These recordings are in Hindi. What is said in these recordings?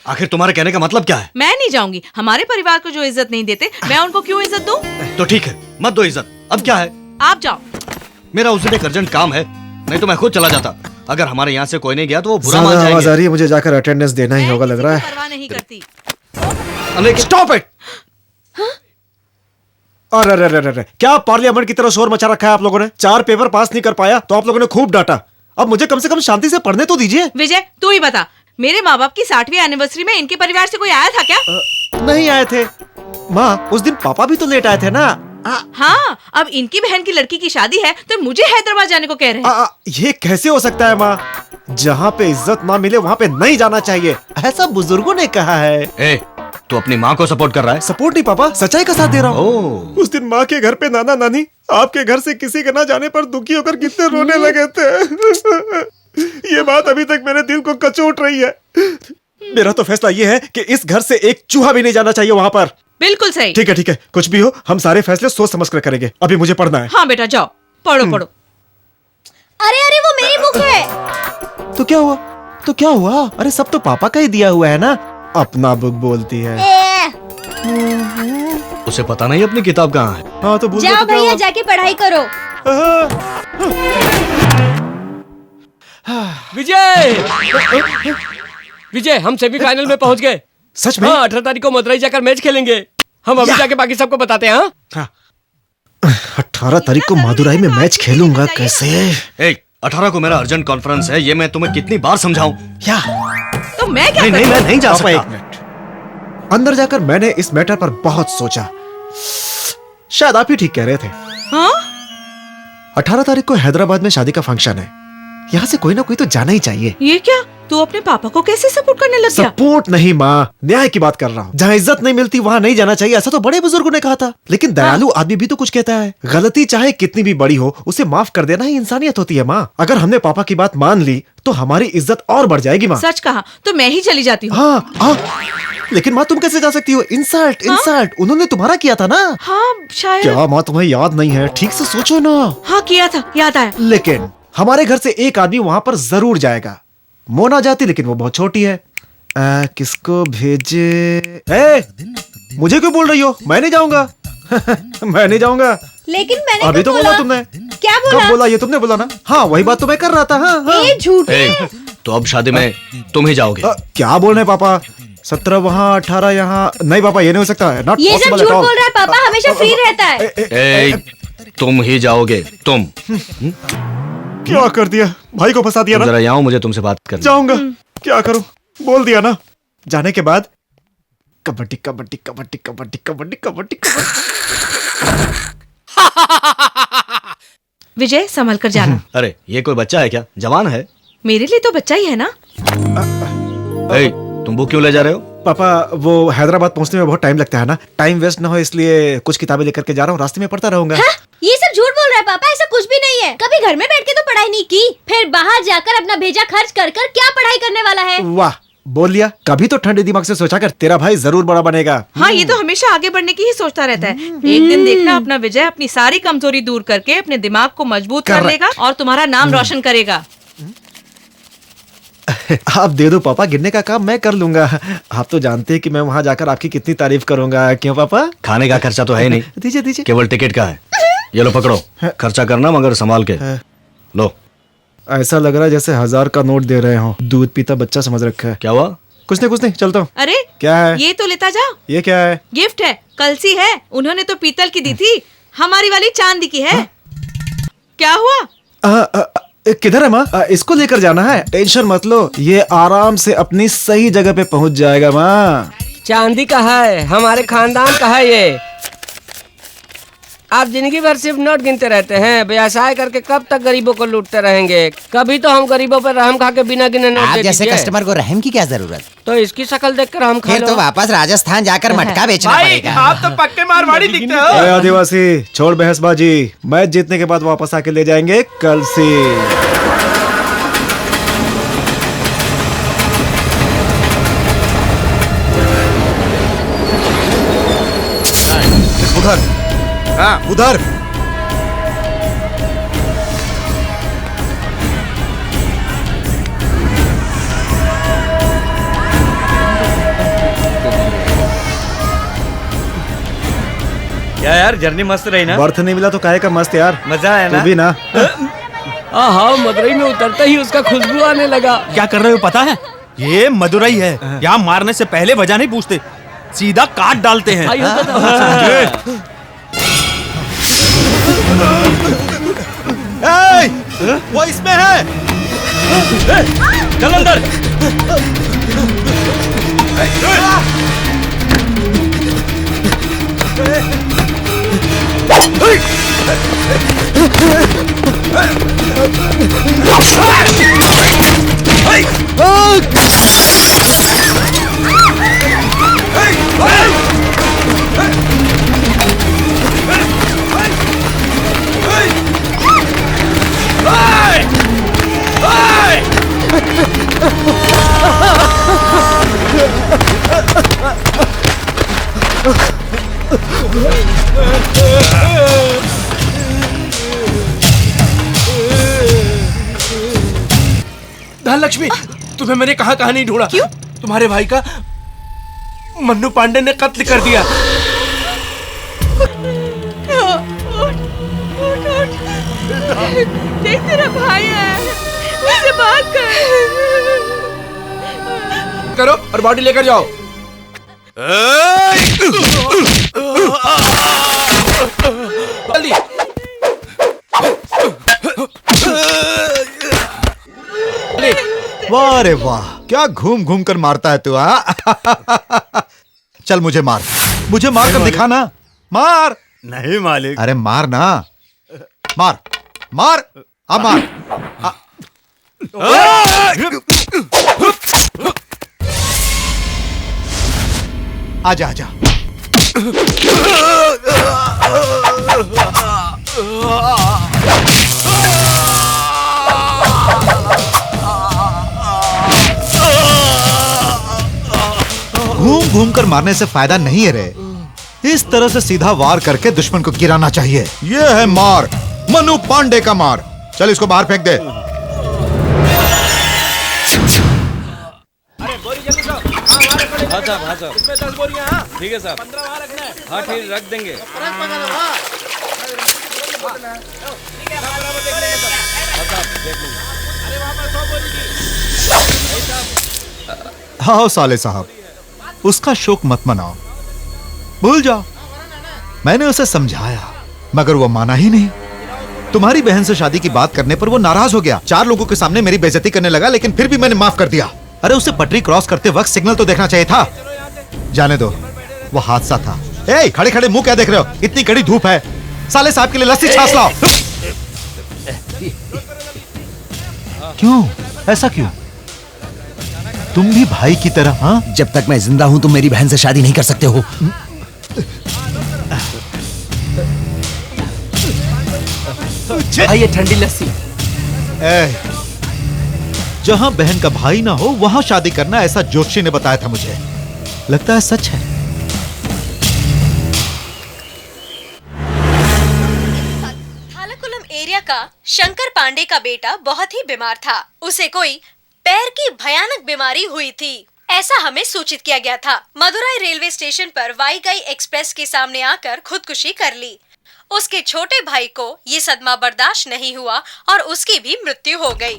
आखिर तुम्हारे कहने का मतलब क्या है? मैं नहीं जाऊंगी। हमारे परिवार को जो इज्जत नहीं देते, मैं उनको क्यों इज्जत दूं? तो ठीक है, मत दो इज्जत। अब क्या है? आप जाओ। मेरा उस दिन एक अर्जेंट काम है, नहीं तो मैं खुद चला जाता। अगर हमारे यहाँ से कोई नहीं गया तो वो बुरा मान ज्यादा आवाज आ जाएंगे। रही है, मुझे जाकर अटेंडेंस देना ही होगा लग रहा है। परवाह नहीं करती। अरे स्टॉप इट! अरे अरे अरे अरे, क्या पार्लियामेंट की तरह शोर मचा रखा है आप लोगों ने? 4 पेपर पास नहीं कर पाया तो आप लोगों ने खूब डांटा। अब मुझे कम से कम शांति से पढ़ने तो दीजिए। विजय, तू ही बता, मेरे माँ बाप की 60वीं एनिवर्सरी में इनके परिवार से कोई आया था क्या? नहीं आए थे माँ, उस दिन पापा भी तो लेट आए थे ना। हाँ, अब इनकी बहन की लड़की की शादी है तो मुझे हैदराबाद जाने को कह रहे हैं। ये कैसे हो सकता है माँ? जहाँ पे इज्जत ना मिले वहाँ पे नहीं जाना चाहिए, ऐसा बुजुर्गों ने कहा है। ए, तू अपनी माँ को सपोर्ट कर रहा है? सपोर्ट नहीं पापा, सच्चाई का साथ दे रहा हूँ। ओह। उस दिन माँ के घर पे नाना नानी आपके घर से किसी के ना जाने पर दुखी होकर कितने रोने लगे थे। ये बात अभी तक मेरे दिल को कचोट रही है। मेरा तो फैसला ये है कि इस घर से एक चूहा भी नहीं जाना चाहिए वहाँ पर। बिल्कुल सही। ठीक है, कुछ भी हो, हम सारे फैसले सोच समझ कर करेंगे। अभी मुझे पढ़ना है। हाँ बेटा, जाओ पढ़ो पढ़ो। अरे अरे, वो मेरी बुक है। तो क्या हुआ? अरे सब तो पापा का ही दिया हुआ है ना। अपना बुक बोलती है। उसे पता नहीं अपनी किताब कहाँ है। हाँ तो बोल जाओ भैया, जाके पढ़ाई करो। विजय, हम सेमीफाइनल में पहुंच गए। सच में? हाँ, 18 तारीख को मदुरई जाकर मैच खेलेंगे। हम अभी जाके बाकी सबको बताते हैं। हाँ? 18 तारीख को मदुरई में मैच खेलूंगा कैसे? 18 को मेरा अर्जेंट कॉन्फ्रेंस है, ये मैं तुम्हें कितनी बार समझाऊं? क्या? तो मैं क्या नहीं, मैं नहीं जा पापा, सकता। एक मिनट। अंदर जाकर मैंने इस मैटर पर बहुत सोचा। शायद आप ही ठीक कह रहे थे। हाँ? 18 तारीख को हैदराबाद में शादी का फंक्शन है। यहाँ से कोई ना कोई तो जाना ही चाहिए। ये क्या? तू अपने पापा को कैसे सपोर्ट करने लग गया? सपोर्ट नहीं माँ, न्याय की बात कर रहा हूँ। जहाँ इज्जत नहीं मिलती वहाँ नहीं जाना चाहिए, ऐसा तो बड़े बुजुर्गों ने कहा था। लेकिन दयालु आदमी भी तो कुछ कहता है। गलती चाहे कितनी भी बड़ी हो, उसे माफ कर देना ही इंसानियत होती है माँ। अगर हमने पापा की बात मान ली तो हमारी इज्जत और बढ़ जाएगी माँ। सच कहा तो मैं ही चली जाती हूँ। हाँ, लेकिन माँ तुम कैसे जा सकती हो? इंसल्ट उन्होंने तुम्हारा किया था ना। हाँ शायद। क्या माँ तुम्हें याद नहीं है? ठीक से सोचो ना। हाँ किया था, याद आया। लेकिन हमारे घर से एक आदमी वहाँ पर जरूर जाएगा। मोना जाती, लेकिन वो बहुत छोटी है। किसको भेजे? मुझे क्यों बोल रही हो? मैं नहीं जाऊंगा। मैं नहीं जाऊंगा। लेकिन मैंने अभी कब तो बोला तुमने। क्या बोला? कब बोला? ये तुमने बोला ना। हाँ वही बात तो मैं कर रहा था। हाँ। ये झूठ है। तो अब शादी में तुम ही जाओगे? क्या बोल रहे पापा? 17 वहाँ 18 यहाँ। नहीं पापा, ये नहीं हो सकता है। ये सब झूठ बोल रहा है। पापा हमेशा फ्री रहता है। तुम ही जाओगे, तुम। क्या कर दिया? भाई को फंसा दिया ना। जरा यहाँ मुझे तुमसे बात करनी। जाऊंगा। क्या करूं? बोल दिया ना। जाने के बाद कबड्डी कबड्डी कबड्डी कबड्डी कबड्डी कबड्डी कबड्डी। विजय, संभल कर जाना। अरे ये कोई बच्चा है क्या? जवान है। मेरे लिए तो बच्चा ही है ना। तुम बुक क्यों ले जा रहे हो? पापा वो हैदराबाद पहुंचने में बहुत टाइम लगता है ना। टाइम वेस्ट ना हो इसलिए कुछ किताबें लेकर के जा रहा हूँ। रास्ते में पढ़ता रहूंगा। ये सब झूठ बोल रहा है पापा, ऐसा कुछ भी नहीं है। कभी घर में बैठ के तो पढ़ाई नहीं की, फिर बाहर जाकर अपना भेजा खर्च कर कर क्या पढ़ाई करने वाला है? वाह, बोल लिया। कभी तो ठंडे दिमाग से सोचा कर, तेरा भाई जरूर बड़ा बनेगा। हाँ, ये तो हमेशा आगे बढ़ने की ही सोचता रहता है। एक दिन देखना अपना विजय अपनी सारी कमजोरी दूर करके अपने दिमाग को मजबूत कर लेगा और तुम्हारा नाम रोशन करेगा। आप दे दो पापा, गिनने का काम मैं कर लूंगा। आप तो जानते हैं कि मैं वहाँ जाकर आपकी कितनी तारीफ करूंगा। क्यों पापा? खाने का खर्चा तो है नहीं। दीजिए दीजिए। केवल टिकट का है। ये लो पकड़ो, खर्चा करना मगर संभाल के। लो। ऐसा लग रहा है जैसे 1000 का नोट दे रहे हो। दूध पीता बच्चा समझ रखा है। क्या हुआ? कुछ नहीं, चलता हूँ। अरे क्या है? ये तो लेता जा। ये क्या है? गिफ्ट है, कलसी है। उन्होंने तो पीतल की दी थी, हमारी वाली चांदी की है। क्या हुआ? किधर है माँ? इसको लेकर जाना है। टेंशन मत लो, ये आराम से अपनी सही जगह पे पहुँच जाएगा माँ। चांदी का है, हमारे खानदान का है ये। आप जिंदगी भर सिर्फ नोट गिनते रहते हैं। व्यवसाय करके कब तक गरीबों को लूटते रहेंगे? कभी तो हम गरीबों पर रहम खा के बिना गिने नोट आप दे जैसे दीजिए। कस्टमर को रहम की क्या जरूरत? तो इसकी शक्ल देखकर हम खा फिर लो। तो वापस राजस्थान जाकर मटका बेचना पड़ेगा। आप तो पक्के मारवाड़ी दिखते हो। अरे आदिवासी, छोड़ बहसबाजी। मैच जीतने के बाद वापस आके ले जाएंगे कलसी। उधर। हाँ उधर। क्या यार जर्नी मस्त रही ना? बर्थ नहीं मिला तो काहे का मस्त यार। मजा आया तू ना? भी ना। हाँ, मदुरई में उतरते ही उसका खुशबू आने लगा। क्या कर रहे हो पता है? ये मदुरई है। यहाँ मारने से पहले वजह नहीं पूछते, सीधा काट डालते हैं। वो इसमें है। चल अंदर। धनलक्ष्मी, तुम्हें मैंने कहा नहीं ढूंढा। क्यों? तुम्हारे भाई का मन्नू पांडे ने कत्ल कर दिया। देख तेरा भाई है, उससे बात कर। करो और बॉडी लेकर जाओ। जल्दी। वाह रे वाह, क्या घूम घूम कर मारता है तू। चल मुझे मार कर दिखा ना। मार। नहीं मालिक। अरे मार ना, मार मार, अब मार। आजा आजा। घूम घूम कर मारने से फायदा नहीं है रे, इस तरह से सीधा वार करके दुश्मन को गिराना चाहिए। ये है मार, मनु पांडे का मार। चल इसको बाहर फेंक दे। हाँ साहब। इसमें 10 बोरियां। हाँ ठीक है साहब। 15 वहाँ रखना है। हाँ ठीक, रख देंगे। हाँ साले साहब, उसका शोक मत मनाओ, भूल जाओ। मैंने उसे समझाया मगर वो माना ही नहीं। तुम्हारी बहन से शादी की बात करने पर वो नाराज हो गया, 4 लोगों के सामने मेरी बेइज्जती करने लगा, लेकिन फिर भी मैंने माफ कर दिया। अरे उसे पटरी क्रॉस करते वक्त सिग्नल तो देखना चाहिए था। जाने दो, वो हादसा था। ए, खड़े खड़े मुंह क्या देख रहे हो? इतनी कड़ी धूप है, साले साहब के लिए लस्सी छाछ लाओ। क्यों, ऐसा क्यों? तुम भी भाई की तरह? हाँ, जब तक मैं जिंदा हूं तुम मेरी बहन से शादी नहीं कर सकते हो। ये ठंडी लस्सी। जहां बहन का भाई ना हो वहां शादी करना, ऐसा जोशी ने बताया था मुझे। लगता है सच है। थालाकुलम एरिया का शंकर पांडे का बेटा बहुत ही बीमार था। उसे कोई पैर की भयानक बीमारी हुई थी, ऐसा हमें सूचित किया गया था। मदुरई रेलवे स्टेशन पर वाईगाई एक्सप्रेस के सामने आकर खुदकुशी कर ली। उसके छोटे भाई को ये सदमा बर्दाश्त नहीं हुआ और उसकी भी मृत्यु हो गई।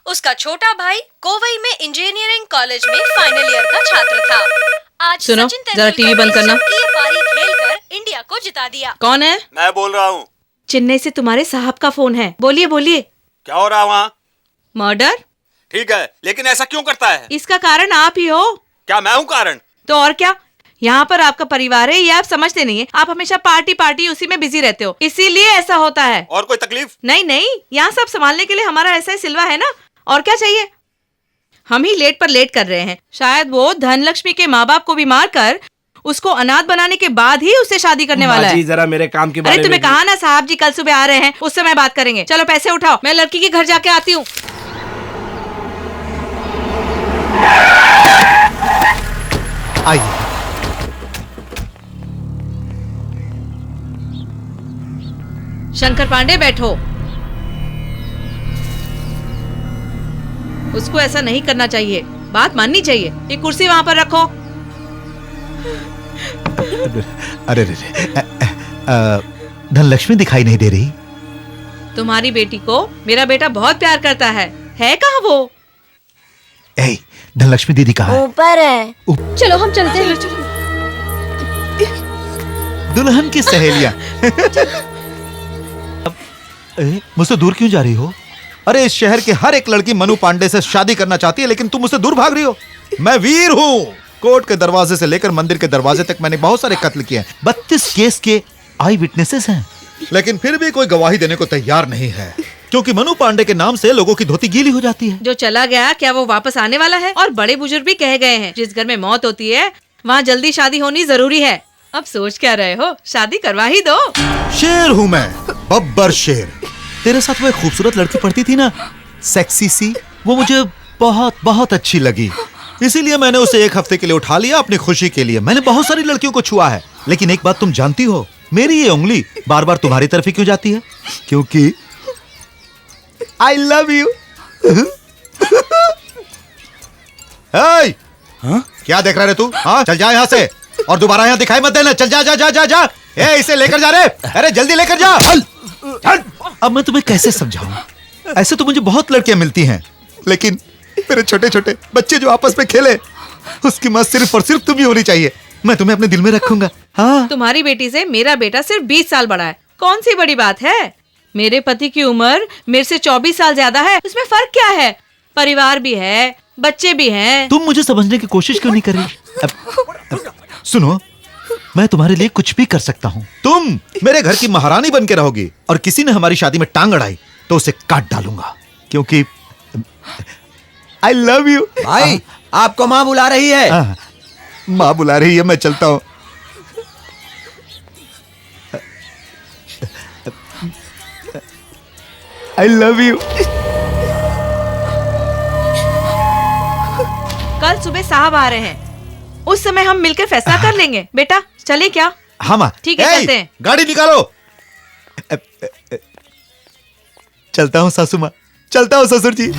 उसका छोटा भाई कोवई में इंजीनियरिंग कॉलेज में फाइनल ईयर का छात्र था। आज सुनो, सचिन जरा टीवी बंद करना। की पारी खेलकर इंडिया को जिता दिया। कौन है? मैं बोल रहा हूँ। चेन्नई से तुम्हारे साहब का फोन है, बोलिए बोलिए। क्या हो रहा है वहाँ? मर्डर? ठीक है, लेकिन ऐसा क्यों करता है? इसका कारण आप ही हो। क्या मैं हूँ कारण? तो और क्या, यहाँ पर आपका परिवार है, ये आप समझते नहीं है। आप हमेशा पार्टी पार्टी उसी में बिजी रहते हो, इसीलिए ऐसा होता है। और कोई तकलीफ? नहीं नहीं, यहाँ सब संभालने के लिए हमारा ऐसा ही सिलवा है ना, और क्या चाहिए। हम ही लेट पर लेट कर रहे हैं। शायद वो धनलक्ष्मी के माँ बाप को भी मार कर उसको अनाथ बनाने के बाद ही उससे शादी करने वाला है। जरा मेरे काम के बारे अरे तुम्हें कहा ना साहब जी कल सुबह आ रहे हैं, उस समय बात करेंगे। चलो पैसे उठाओ, मैं लड़की के घर जाके आती हूँ। आइए। शंकर पांडे बैठो। उसको ऐसा नहीं करना चाहिए, बात माननी चाहिए। ये कुर्सी वहां पर रखो। अरे रे, धनलक्ष्मी दिखाई नहीं दे रही। तुम्हारी बेटी को मेरा बेटा बहुत प्यार करता है कहाँ वो? ए, धनलक्ष्मी दीदी कहाँ है? ऊपर है। चलो हम चलते हैं। दुल्हन की सहेलियां। मुझसे दूर क्यों जा रही हो? अरे इस शहर के हर एक लड़की मनु पांडे से शादी करना चाहती है, लेकिन तुम मुझसे दूर भाग रही हो। मैं वीर हूं। कोर्ट के दरवाजे से लेकर मंदिर के दरवाजे तक मैंने बहुत सारे कत्ल किए हैं। 32 केस के आई विटनेसेस हैं, लेकिन फिर भी कोई गवाही देने को तैयार नहीं है, क्योंकि मनु पांडे के नाम से लोगों की धोती गीली हो जाती है। जो चला गया क्या वो वापस आने वाला है? और बड़े बुजुर्ग भी कह गए हैं, जिस घर में मौत होती है वहाँ जल्दी शादी होनी जरूरी है। अब सोच क्या रहे हो? शादी करवा ही दो। शेर हूं मैं, बब्बर शेर। तेरे साथ वो एक खूबसूरत लड़की पढ़ती थी ना, सेक्सी सी, वो मुझे बहुत बहुत अच्छी लगी, इसीलिए मैंने उसे एक हफ्ते के लिए उठा लिया अपनी खुशी के लिए। मैंने बहुत सारी लड़कियों को छुआ है, लेकिन एक बात तुम जानती हो, मेरी ये उंगली बार बार तुम्हारी तरफ ही क्यों जाती है? क्योंकि आई लव यू। क्या देख रहा है तू? हाँ, चल जा यहाँ से और दोबारा यहाँ दिखाई मत देना। चल जा जा जा जा जा। ए, इसे लेकर जा रे। अरे जल्दी लेकर जा। चल। अब मैं तुम्हें कैसे समझाऊं? ऐसे तो मुझे बहुत लड़कियां मिलती हैं, लेकिन मेरे छोटे छोटे बच्चे जो आपस में खेले, उसकी मां सिर्फ और सिर्फ तुम ही होनी चाहिए। मैं तुम्हें अपने दिल में रखूंगा। हाँ। तुम्हारी बेटी से मेरा बेटा सिर्फ 20 साल बड़ा है, कौन सी बड़ी बात है? मेरे पति की उम्र मेरे से 24 साल ज्यादा है, उसमें फर्क क्या है? परिवार भी है, बच्चे भी हैं। तुम मुझे समझने की कोशिश क्यों नहीं कर रही? अब सुनो, मैं तुम्हारे लिए कुछ भी कर सकता हूँ। तुम मेरे घर की महारानी बन के रहोगी, और किसी ने हमारी शादी में टांग अड़ाई तो उसे काट डालूंगा, क्योंकि आई लव यू। भाई, आपको माँ बुला रही है। माँ बुला रही है, मैं चलता हूँ। I love you. कल सुबह साहब आ रहे हैं, उस समय हम मिलकर फैसला कर लेंगे। बेटा चले क्या? हाँ माँ। ठीक है, चलते हैं। गाड़ी निकालो। चलता हूँ सासू माँ, चलता हूँ ससुर जी।